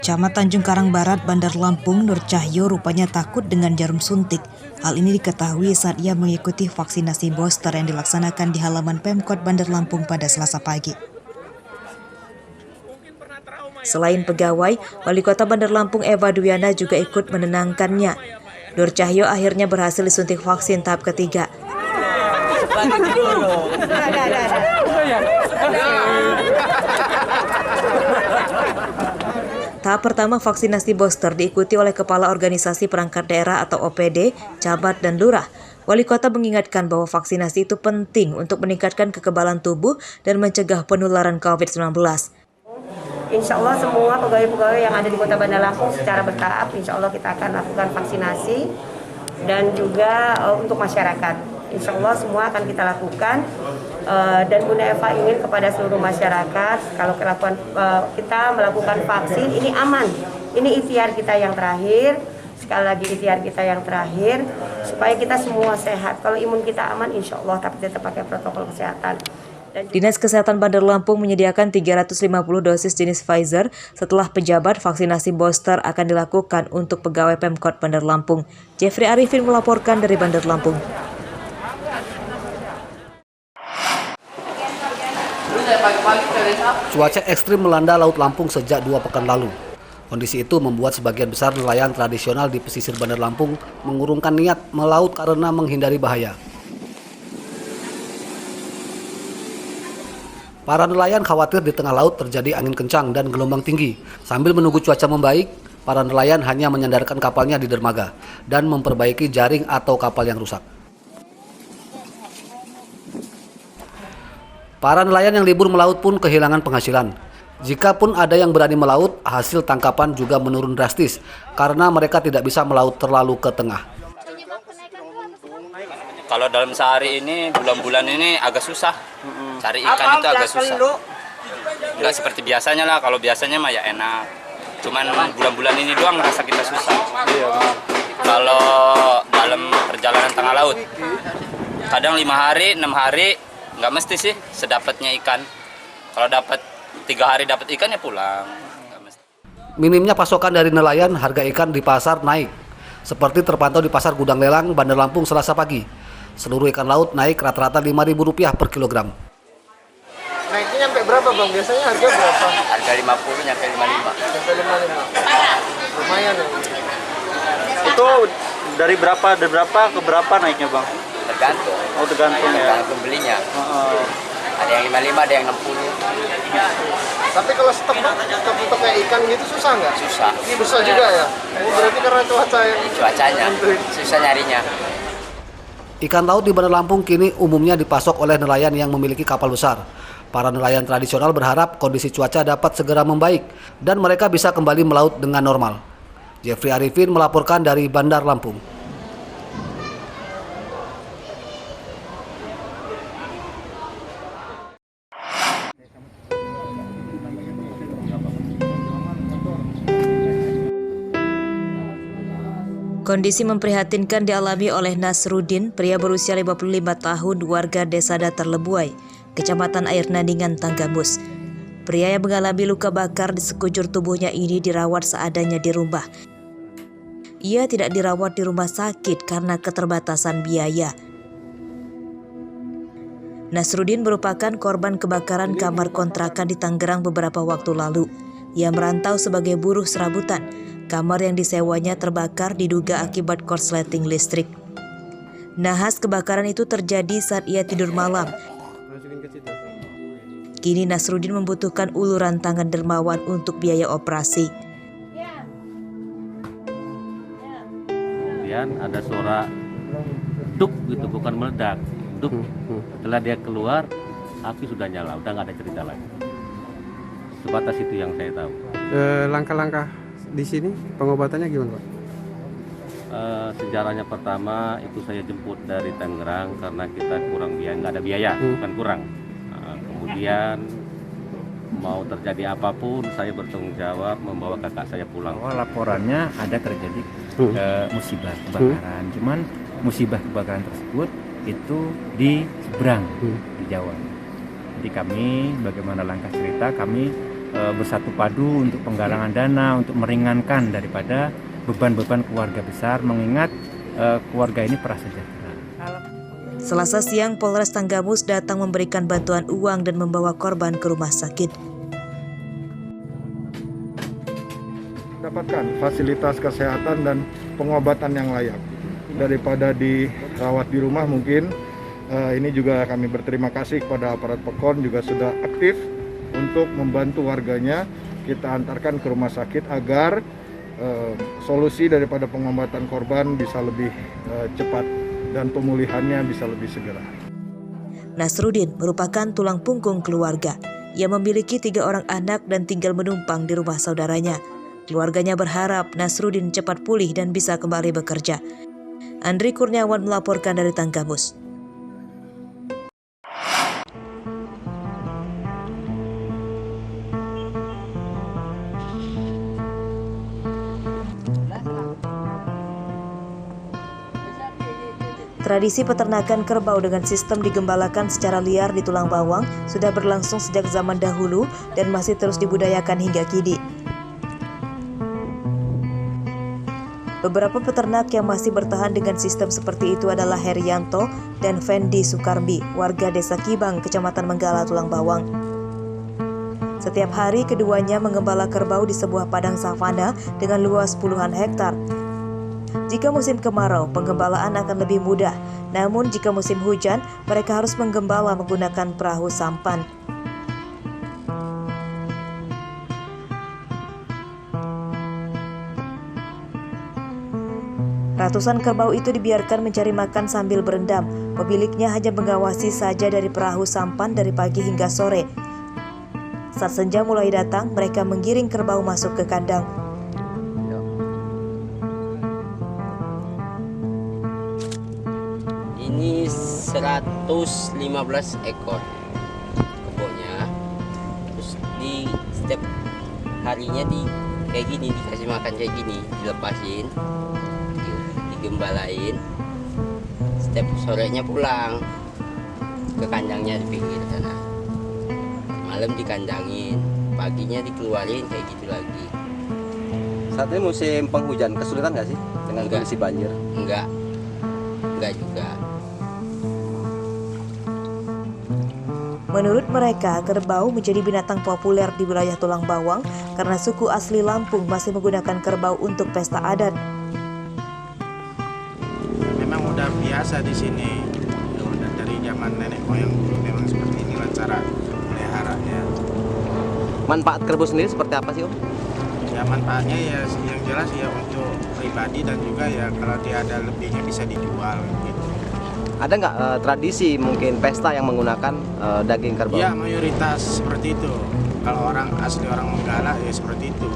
Camat Tanjung Karang Barat, Bandar Lampung, Nur Cahyo rupanya takut dengan jarum suntik. Hal ini diketahui saat ia mengikuti vaksinasi booster yang dilaksanakan di halaman Pemkot Bandar Lampung pada Selasa pagi. Selain pegawai, Wali Kota Bandar Lampung Eva Dwiana juga ikut menenangkannya. Nur Cahyo akhirnya berhasil disuntik vaksin tahap ketiga. Tahap pertama vaksinasi booster diikuti oleh Kepala Organisasi Perangkat Daerah atau OPD, Camat, dan Lurah. Wali Kota mengingatkan bahwa vaksinasi itu penting untuk meningkatkan kekebalan tubuh dan mencegah penularan COVID-19. Insya Allah semua pegawai-pegawai yang ada di Kota Bandar Lampung secara bertahap, insya Allah kita akan lakukan vaksinasi dan juga untuk masyarakat. Insya Allah semua akan kita lakukan dan Bunda Eva ingin kepada seluruh masyarakat kalau kita melakukan vaksin ini aman, ini ikhtiar kita yang terakhir, sekali lagi ikhtiar kita yang terakhir supaya kita semua sehat. Kalau imun kita aman insya Allah, tapi tetap pakai protokol kesehatan. Dinas Kesehatan Bandar Lampung menyediakan 350 dosis jenis Pfizer setelah pejabat vaksinasi booster akan dilakukan untuk pegawai Pemkot Bandar Lampung. Jeffrey Arifin melaporkan dari Bandar Lampung. Cuaca ekstrim melanda Laut Lampung sejak 2 pekan lalu. Kondisi itu membuat sebagian besar nelayan tradisional di pesisir Bandar Lampung mengurungkan niat melaut karena menghindari bahaya. Para nelayan khawatir di tengah laut terjadi angin kencang dan gelombang tinggi. Sambil menunggu cuaca membaik, para nelayan hanya menyandarkan kapalnya di dermaga dan memperbaiki jaring atau kapal yang rusak. Para nelayan yang libur melaut pun kehilangan penghasilan. Jika pun ada yang berani melaut, hasil tangkapan juga menurun drastis karena mereka tidak bisa melaut terlalu ke tengah. Kalau dalam sehari ini, bulan-bulan ini agak susah. Cari ikan itu agak susah. Nggak seperti biasanya lah, kalau biasanya mah ya enak. Cuman bulan-bulan ini doang merasa kita susah. Kalau dalam perjalanan tengah laut, kadang 5 hari, 6 hari, nggak mesti sih sedapatnya ikan. Kalau dapat 3 hari dapat ikan ya pulang. Minimnya pasokan dari nelayan, harga ikan di pasar naik. Seperti terpantau di Pasar Gudang Lelang, Bandar Lampung Selasa pagi. Seluruh ikan laut naik rata-rata Rp5.000 per kilogram. Naiknya sampai berapa bang? Biasanya harga berapa? Harga 50 nyampe 55. Sampai 55. Lumayan ya. Itu dari berapa ke berapa naiknya bang? Tergantung. Oh tergantung ya. Tergantung belinya. Ada yang 55, ada yang 60. Tapi kalau stok kayak ikan gitu susah nggak? Susah. Susah juga ya? Oh, berarti karena Cuacanya, susah nyarinya. Ikan laut di Bandar Lampung kini umumnya dipasok oleh nelayan yang memiliki kapal besar. Para nelayan tradisional berharap kondisi cuaca dapat segera membaik dan mereka bisa kembali melaut dengan normal. Jeffrey Arifin melaporkan dari Bandar Lampung. Kondisi memprihatinkan dialami oleh Nasruddin, pria berusia 55 tahun, warga Desa Datar Lebuai, Kecamatan Air Nandingan, Tanggamus. Pria yang mengalami luka bakar di sekujur tubuhnya ini dirawat seadanya di rumah. Ia tidak dirawat di rumah sakit karena keterbatasan biaya. Nasruddin merupakan korban kebakaran kamar kontrakan di Tangerang beberapa waktu lalu. Ia merantau sebagai buruh serabutan. Kamar yang disewanya terbakar diduga akibat korsleting listrik. Nahas kebakaran itu terjadi saat ia tidur malam. Kini Nasruddin membutuhkan uluran tangan dermawan untuk biaya operasi. Kemudian ada suara duk gitu, bukan meledak, duk. Setelah dia keluar, api sudah nyala, udah nggak ada cerita lagi. Sebatas itu yang saya tahu. Langkah-langkah di sini pengobatannya gimana Pak? Sejarahnya pertama itu saya jemput dari Tangerang karena kita kurang biaya, nggak ada biaya, bukan kurang. Kemudian mau terjadi apapun saya bertanggung jawab membawa kakak saya pulang. Laporannya ada terjadi musibah kebakaran, cuman musibah kebakaran tersebut itu di seberang di Jawa. nanti kami bagaimana langkah cerita kami bersatu padu untuk penggalangan dana untuk meringankan daripada beban-beban keluarga besar mengingat keluarga ini prasejahtera. Selasa siang, Polres Tanggamus datang memberikan bantuan uang dan membawa korban ke rumah sakit. Dapatkan fasilitas kesehatan dan pengobatan yang layak. Daripada dirawat di rumah mungkin, ini juga kami berterima kasih kepada aparat PEKON juga sudah aktif untuk membantu warganya. Kita antarkan ke rumah sakit agar solusi daripada pengobatan korban bisa lebih cepat dan pemulihannya bisa lebih segera. Nasrudin merupakan tulang punggung keluarga. Ia memiliki 3 orang anak dan tinggal menumpang di rumah saudaranya. Keluarganya berharap Nasrudin cepat pulih dan bisa kembali bekerja. Andri Kurniawan melaporkan dari Tanggamus. Tradisi peternakan kerbau dengan sistem digembalakan secara liar di Tulang Bawang sudah berlangsung sejak zaman dahulu dan masih terus dibudayakan hingga kini. Beberapa peternak yang masih bertahan dengan sistem seperti itu adalah Herianto dan Fendi Sukarmi, warga Desa Kibang, Kecamatan Menggala, Tulang Bawang. Setiap hari keduanya menggembala kerbau di sebuah padang savana dengan luas puluhan hektar. Jika musim kemarau, penggembalaan akan lebih mudah. Namun jika musim hujan, mereka harus menggembala menggunakan perahu sampan. Ratusan kerbau itu dibiarkan mencari makan sambil berendam. Pemiliknya hanya mengawasi saja dari perahu sampan dari pagi hingga sore. Saat senja mulai datang, mereka menggiring kerbau masuk ke kandang. Ini 115 ekor kebunnya. Terus di setiap harinya kayak gini, dikasih makan kayak gini, dilepasin, digembalain. Setiap sorenya pulang ke kandangnya di pinggir sana. Malam dikandangin, paginya dikeluarin kayak gitu lagi. Saat ini musim penghujan, kesulitan nggak sih dengan kondisi banjir? Enggak juga. Menurut mereka, kerbau menjadi binatang populer di wilayah Tulang Bawang karena suku asli Lampung masih menggunakan kerbau untuk pesta adat. Memang udah biasa di sini, udah dari zaman nenek moyang dulu memang seperti inilah cara meliharanya. Manfaat kerbau sendiri seperti apa sih, Om? Ya manfaatnya ya yang jelas ya untuk pribadi dan juga ya kalau dia ada lebihnya bisa dijual gitu. Ada nggak tradisi mungkin pesta yang menggunakan daging kerbau? Ya mayoritas seperti itu. Kalau orang asli orang Menggala ya seperti itu.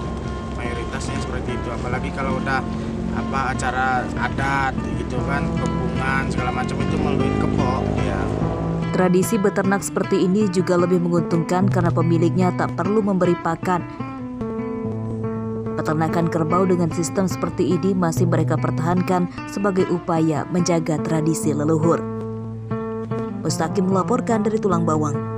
Mayoritasnya seperti itu. Apalagi kalau udah acara adat gitu kan, kepungan segala macam itu melalui kebo ya. Tradisi beternak seperti ini juga lebih menguntungkan karena pemiliknya tak perlu memberi pakan. Peternakan kerbau dengan sistem seperti ini masih mereka pertahankan sebagai upaya menjaga tradisi leluhur. Mustaqim melaporkan dari Tulang Bawang.